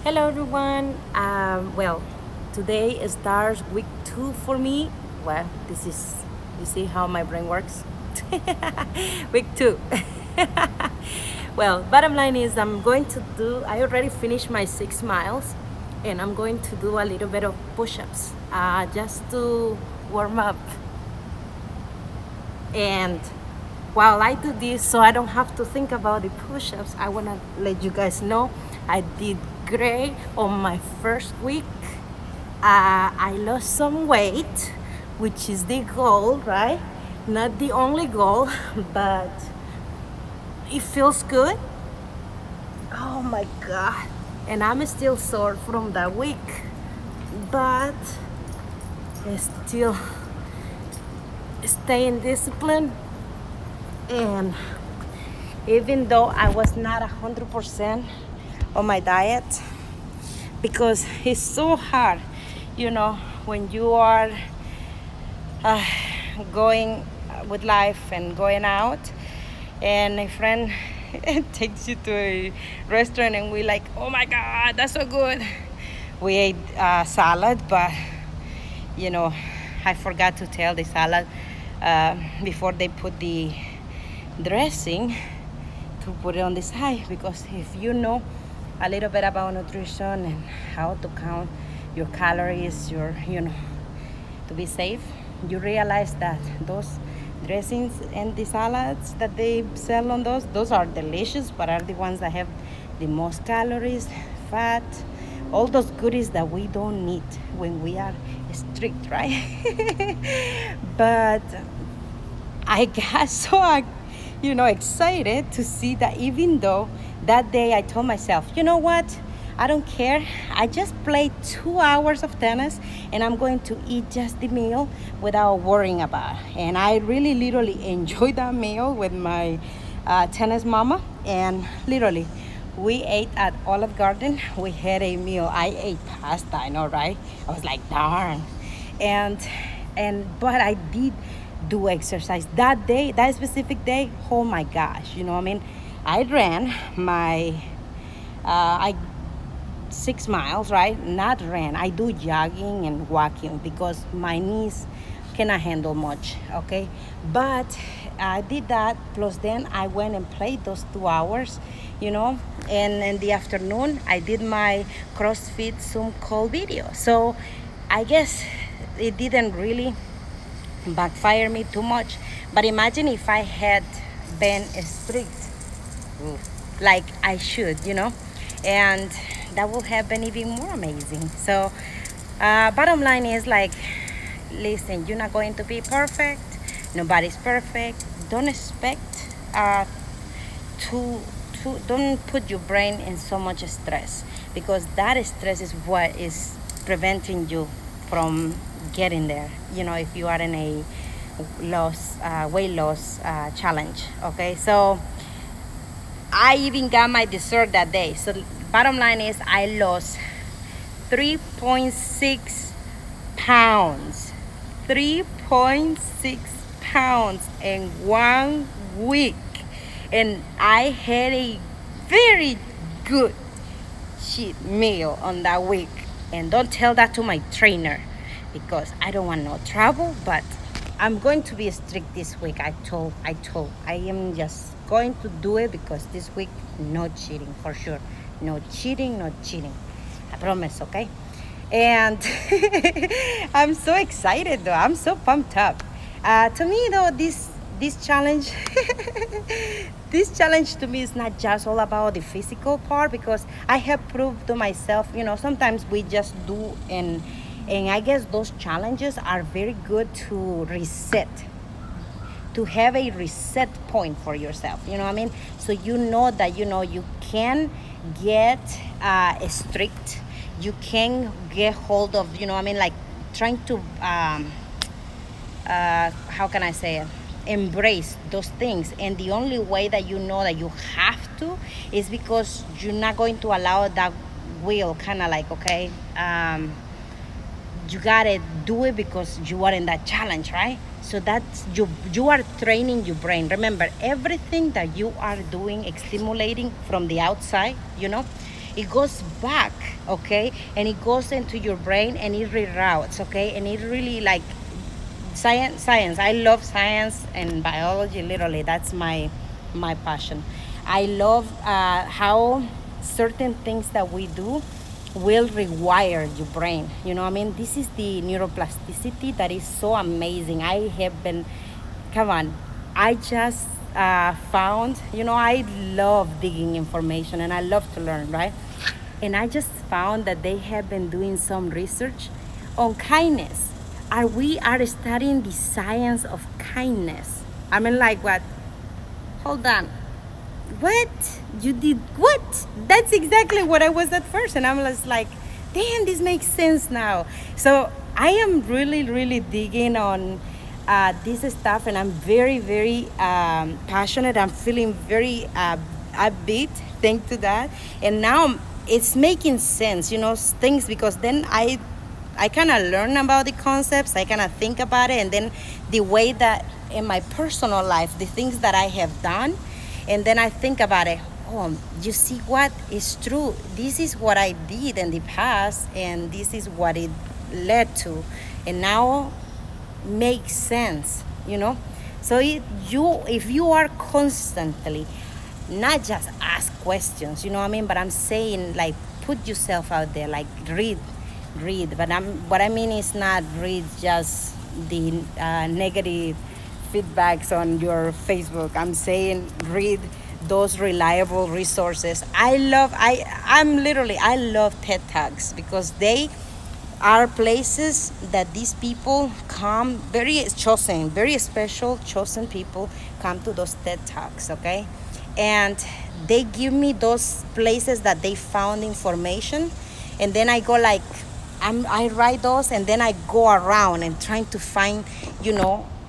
Hello everyone. Well, today starts week 2 for me. Well, this is, you see how my brain works? Week 2. Well, bottom line is I already finished my 6 miles and I'm going to do a little bit of push-ups just to warm up. And while I do this, so I don't have to think about the push-ups, I want to let you guys know I did great on my first week. I lost some weight, which is the goal, right? Not the only goal, but it feels good. Oh my God. And I'm still sore from that week, but still staying disciplined. And even though I was not 100% on my diet, because it's so hard, when you are going with life and going out, and a friend takes you to a restaurant and we like, oh my God, that's so good. We ate salad, but I forgot to tell the salad before they put the dressing to put it on the side, because if you know a little bit about nutrition and how to count your calories, to be safe, you realize that those dressings and the salads that they sell on those are delicious, but are the ones that have the most calories, fat, all those goodies that we don't need when we are strict, right? But I got so excited to see that, even though that day I told myself, you know what? I don't care. I just played 2 hours of tennis and I'm going to eat just the meal without worrying about it. And I really literally enjoyed that meal with my tennis mama. And literally, we ate at Olive Garden. We had a meal. I ate pasta, I know, right? I was like, darn. But I did do exercise that day, that specific day. Oh my gosh, I ran my I 6 miles, right? Not ran, I do jogging and walking because my knees cannot handle much, okay? But I did that, plus then I went and played those 2 hours, and in the afternoon I did my CrossFit Zoom call video. So I guess it didn't really backfire me too much. But imagine if I had been strict like I should, and that would have been even more amazing. So bottom line is, like, listen, you're not going to be perfect. Nobody's perfect. Don't expect to don't put your brain in so much stress, because that stress is what is preventing you from getting there. If you are in a weight loss challenge, okay? So I even got my dessert that day. So bottom line is, I lost 3.6 pounds. 3.6 pounds in 1 week. And I had a very good cheat meal on that week. And don't tell that to my trainer, because I don't want no trouble. But I'm going to be strict this week. I am just going to do it, because this week, no cheating for sure. No cheating. I promise, okay? And I'm so excited though. I'm so pumped up. To me though, this challenge this challenge to me is not just all about the physical part, because I have proved to myself, sometimes we just do, and I guess those challenges are very good to reset, to have a reset point for yourself. You know what I mean? So that you can get strict. You can get hold of, like trying to how can I say it? Embrace those things. And the only way that that you have to is because you're not going to allow that will kind of like, okay, you gotta do it because you are in that challenge, right? So that's you are training your brain. Remember, everything that you are doing, stimulating from the outside, it goes back, okay, and it goes into your brain and it reroutes, okay, and it really like science. I love science and biology. Literally, that's my passion. I love how certain things that we do will rewire your brain. You know what I mean? This is the neuroplasticity that is so amazing. I have been, come on, I just found, I love digging information and I love to learn, right? And I just found that they have been doing some research on kindness. We are studying the science of kindness. I mean, like what? Hold on. What? You did what? That's exactly what I was at first. And I'm just like, damn, this makes sense now. So I am really, really digging on this stuff, and I'm very, very passionate. I'm feeling very upbeat thanks to that. And now it's making sense, things, because then I kind of learn about the concepts, I kind of think about it, and then the way that in my personal life, the things that I have done, and then I think about it. Oh, you see what is true? This is what I did in the past, and this is what it led to, and now makes sense, So if you are constantly not just ask questions, you know what I mean, but I'm saying like put yourself out there, like read, but what I mean is not read just the negative feedbacks on your Facebook. I'm saying read those reliable resources. I love TED Talks, because they are places that these people come, very chosen, very special chosen people come to those TED Talks, okay? And they give me those places that they found information, and then I go like, I write those, and then I go around and trying to find,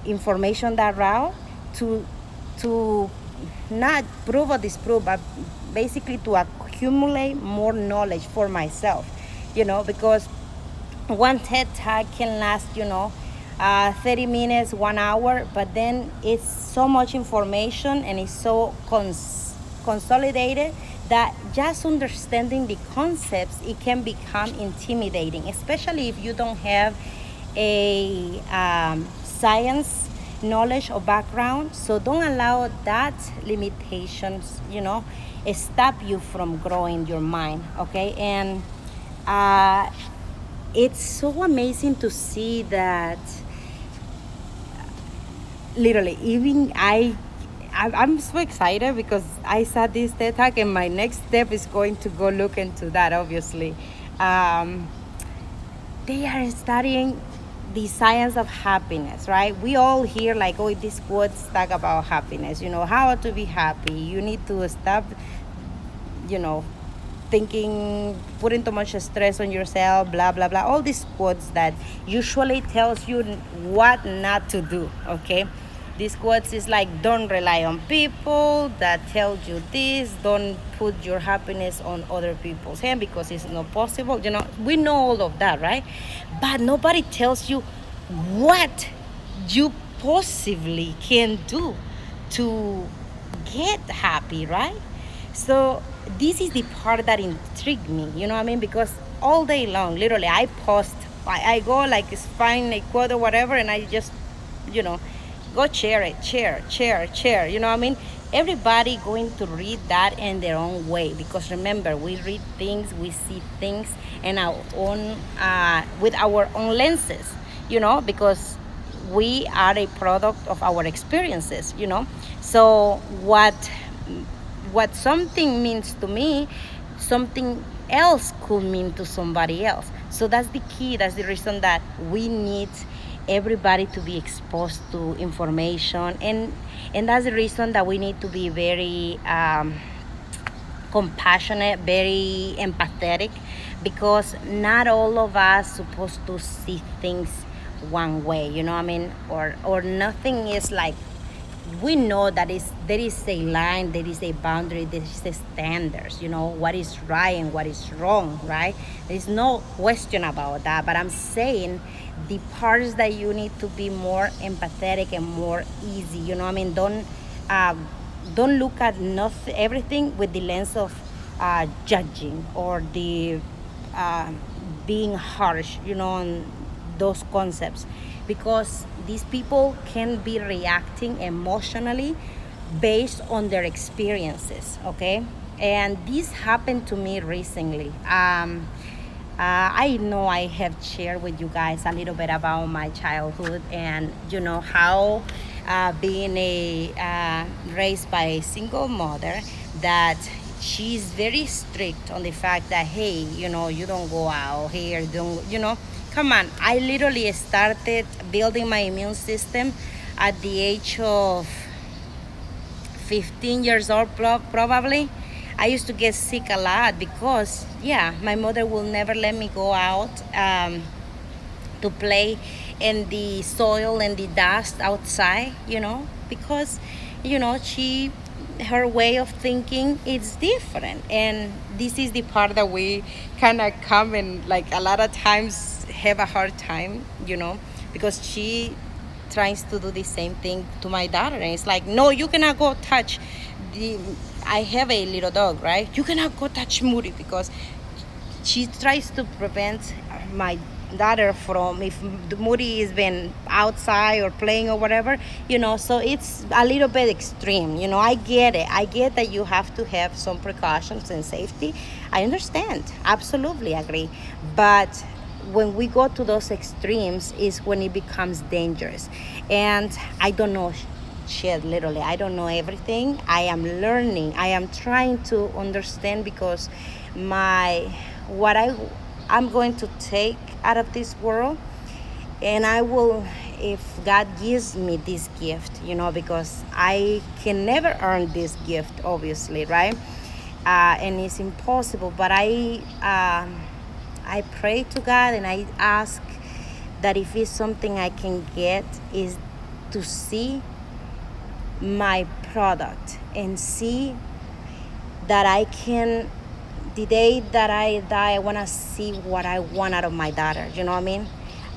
information that route to not prove or disprove, but basically to accumulate more knowledge for myself, because one TED Talk can last, 30 minutes, 1 hour, but then it's so much information and it's so consolidated that just understanding the concepts, it can become intimidating, especially if you don't have a science knowledge or background. So don't allow that limitations, stop you from growing your mind, okay? And it's so amazing to see that literally even I'm so excited because I saw this TED Talk, and my next step is going to go look into that, obviously. They are studying the science of happiness, right? We all hear like, oh, these quotes talk about happiness, how to be happy. You need to stop, thinking, putting too much stress on yourself, blah, blah, blah. All these quotes that usually tells you what not to do, okay? These quotes is like, don't rely on people that tell you this, don't put your happiness on other people's hand because it's not possible. We know all of that, right? But nobody tells you what you possibly can do to get happy, right? So this is the part that intrigued me, you know what I mean? Because all day long, literally, I post, I go like find a quote or whatever, and I just, go share it, share, you know what I mean? Everybody going to read that in their own way, because remember, we read things, we see things in our own, with our own lenses, because we are a product of our experiences, So what something means to me, something else could mean to somebody else. So that's the key. That's the reason that we need everybody to be exposed to information, and that's the reason that we need to be very compassionate, very empathetic, because not all of us supposed to see things one way, you know what I mean? Or nothing is like, we know that there is a line, there is a boundary, there is a standards, what is right and what is wrong, right? There's no question about that. But I'm saying the parts that you need to be more empathetic and more easy, Don't look at everything with the lens of judging or the uh, being harsh, on those concepts, because these people can be reacting emotionally based on their experiences. And this happened to me recently. I know I have shared with you guys a little bit about my childhood, and how being a raised by a single mother, that she's very strict on the fact that, hey, you don't go out here, don't, come on. I literally started building my immune system at the age of 15 years old, probably. I used to get sick a lot because, yeah, my mother will never let me go out to play in the soil and the dust outside, because, her way of thinking is different. And this is the part that we kind of come and, like, a lot of times have a hard time, because she tries to do the same thing to my daughter, and it's like, no, you cannot go touch the I have a little dog, right? You cannot go touch Moody, because she tries to prevent my daughter from, if the Moody has been outside or playing or whatever, so it's a little bit extreme. I get it. I get that you have to have some precautions and safety. I understand. Absolutely agree. But when we go to those extremes is when it becomes dangerous. And I don't know shit, literally. I don't know everything. I am learning. I am trying to understand, because what I'm going to take out of this world, and I will, if God gives me this gift, because I can never earn this gift, obviously, right? And it's impossible. But I pray to God, and I ask that if it's something I can get, is to see my product and see that I can, the day that I die, I want to see what I want out of my daughter. You know what I mean?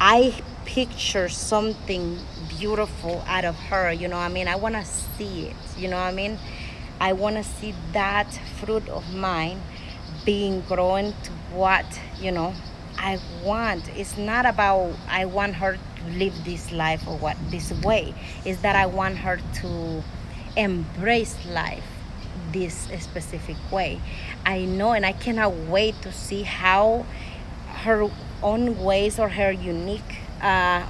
I picture something beautiful out of her. You know what I mean? I want to see it. You know what I mean? I want to see that fruit of mine being grown to what, I want. It's not about I want her to live this life or what this way. It's that I want her to embrace life this specific way. I know, and I cannot wait to see how her own ways or her unique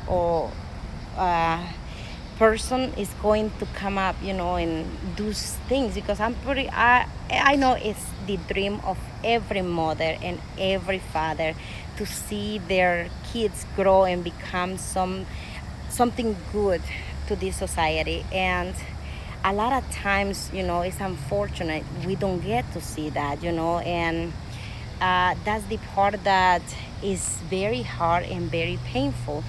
or person is going to come up, and do things, because I know it's the dream of every mother and every father to see their kids grow and become something good to this society. And a lot of times, it's unfortunate we don't get to see that, and that's the part that is very hard and very painful.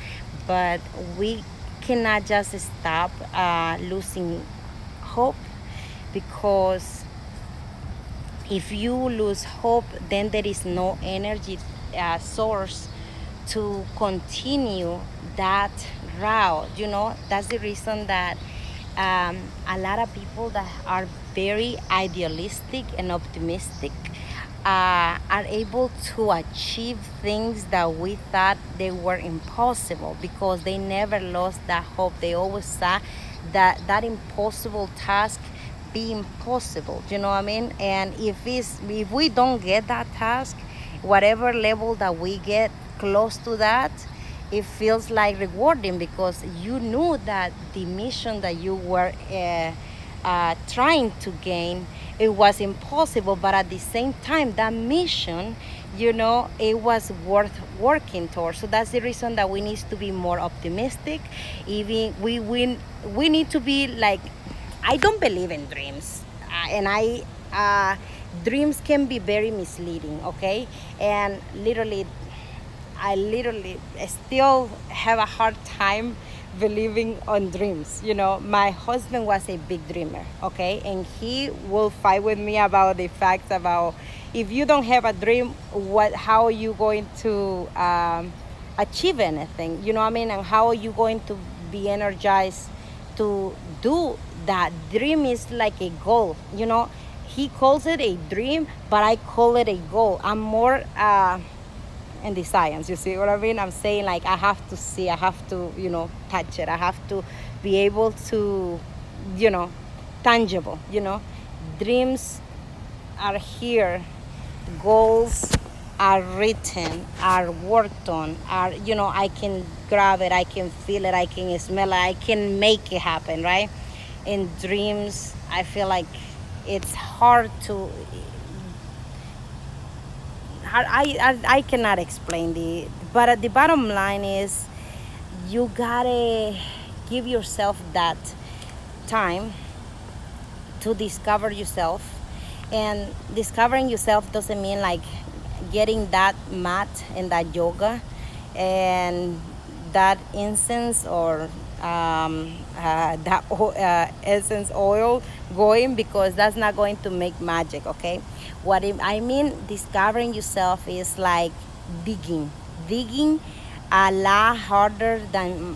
But we cannot just stop losing hope, because if you lose hope, then there is no energy source to continue that route. That's the reason that a lot of people that are very idealistic and optimistic are able to achieve things that we thought they were impossible, because they never lost that hope. They always saw that impossible task be impossible. You know what I mean? And if we don't get that task, whatever level that we get close to that, it feels like rewarding, because you knew that the mission that you were trying to gain, it was impossible, but at the same time, that mission, it was worth working towards. So that's the reason that we need to be more optimistic. Even we need to be like, I don't believe in dreams, and dreams can be very misleading. Okay, and I literally still have a hard time believing on dreams. My husband was a big dreamer, okay? And he will fight with me about the facts about, if you don't have a dream, how are you going to achieve anything? You know what I mean? And how are you going to be energized to do that? Dream is like a goal, he calls it a dream, but I call it a goal. I'm more in the science, you see what I mean? I'm saying like I have to see, I have to, touch it. I have to be able to, you know, tangible, Dreams are here, goals are written, are worked on, are, I can grab it, I can feel it, I can smell it, I can make it happen, right? In dreams, I feel like it's hard to, I cannot explain but the bottom line is you gotta give yourself that time to discover yourself. And discovering yourself doesn't mean like getting that mat and that yoga and that incense or that essence oil going, because that's not going to make magic, okay? I mean discovering yourself is like digging a lot harder than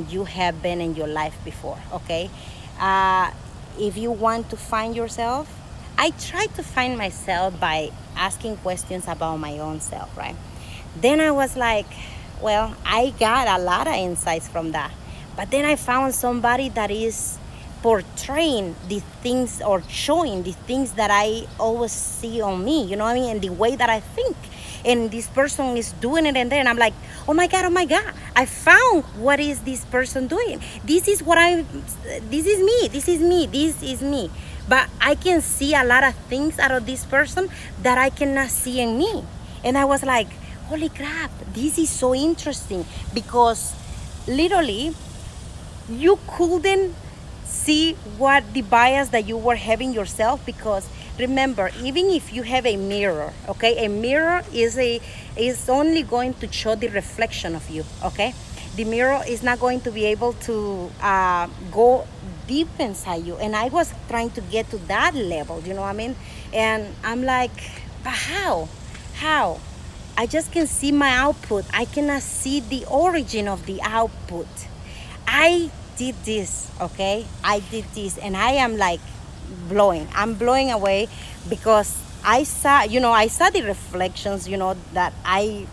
you have been in your life before, okay? If you want to find yourself, I try to find myself by asking questions about my own self, right? Then I was like, well, I got a lot of insights from that. But then I found somebody that is portraying the things or showing the things that I always see on me, you know what I mean? And the way that I think. And this person is doing it, and then I'm like, oh my God, I found what is this person doing. This is me. But I can see a lot of things out of this person that I cannot see in me. And I was like, holy crap, this is so interesting, because literally you couldn't see what the bias that you were having yourself. Because remember, even if you have a mirror, okay, a mirror is only going to show the reflection of you, okay? The mirror is not going to be able to go deep inside you. And I was trying to get to that level, you know what I mean? And I'm like, but how? I just can see my output. I cannot see the origin of the output. I did this, okay? I did this, and I am like I'm blowing away, because I saw the reflections, that I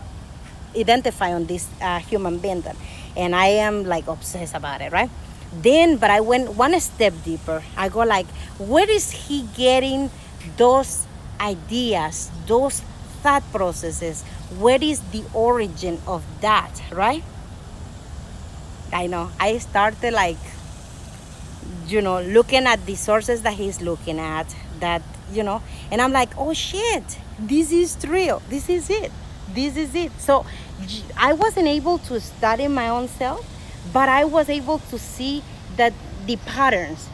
identify on this human being, and I am like obsessed about it, right? Then, but I went one step deeper. I go like, where is he getting those ideas, those thought processes? Where is the origin of that, right? I know. I started like, looking at the sources that he's looking at, and I'm like, oh shit, this is real. This is it. So I wasn't able to study my own self, but I was able to see that the patterns,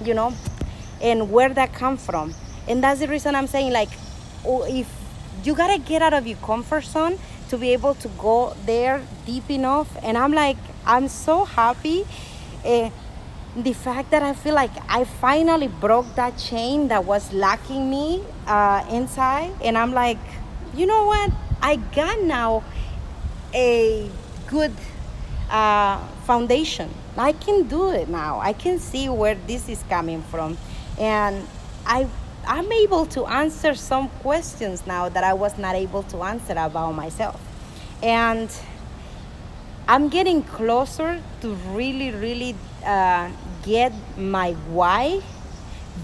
and where that come from. And that's the reason I'm saying, like, if you gotta get out of your comfort zone to be able to go there deep enough. And I'm like, I'm so happy. The fact that I feel like I finally broke that chain that was locking me inside. And I'm like, you know what? I got now a good foundation. I can do it now. I can see where this is coming from. And I'm able to answer some questions now that I was not able to answer about myself. And I'm getting closer to really get my why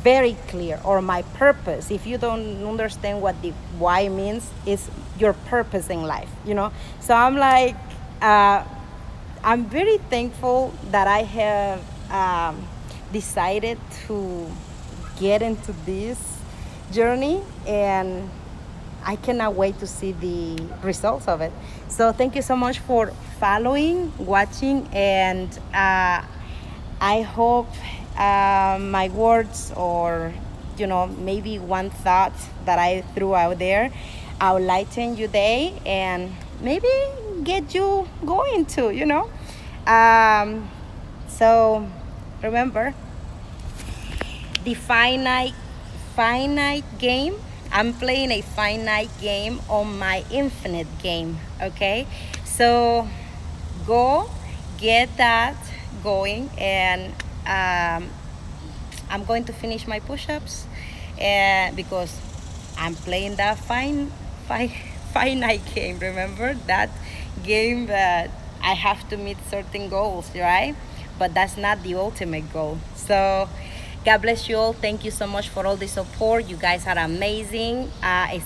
very clear, or my purpose. If you don't understand what the why means, it's your purpose in life, So I'm like, I'm very thankful that I have decided to get into this journey, and I cannot wait to see the results of it. So thank you so much for following, watching, and I hope my words, or maybe one thought that I threw out there, I'll lighten your day and maybe get you going too, So remember, the finite game. I'm playing a finite game on my infinite game, okay? So go get that going, and I'm going to finish my push-ups, and because I'm playing that fine, finite game. Remember that game that I have to meet certain goals, right? But that's not the ultimate goal. So, God bless you all. Thank you so much for all the support. You guys are amazing.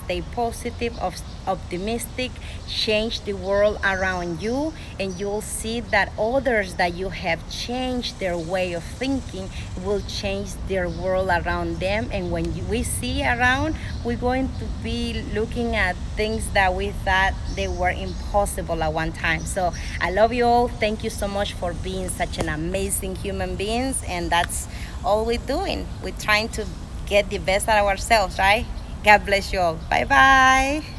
Stay positive, optimistic, change the world around you, and you'll see that others that you have changed their way of thinking will change their world around them. And when we see around, we're going to be looking at things that we thought they were impossible at one time. So I love you all. Thank you so much for being such an amazing human beings. And that's all we're doing. We're trying to get the best out of ourselves, right? God bless you all. Bye bye.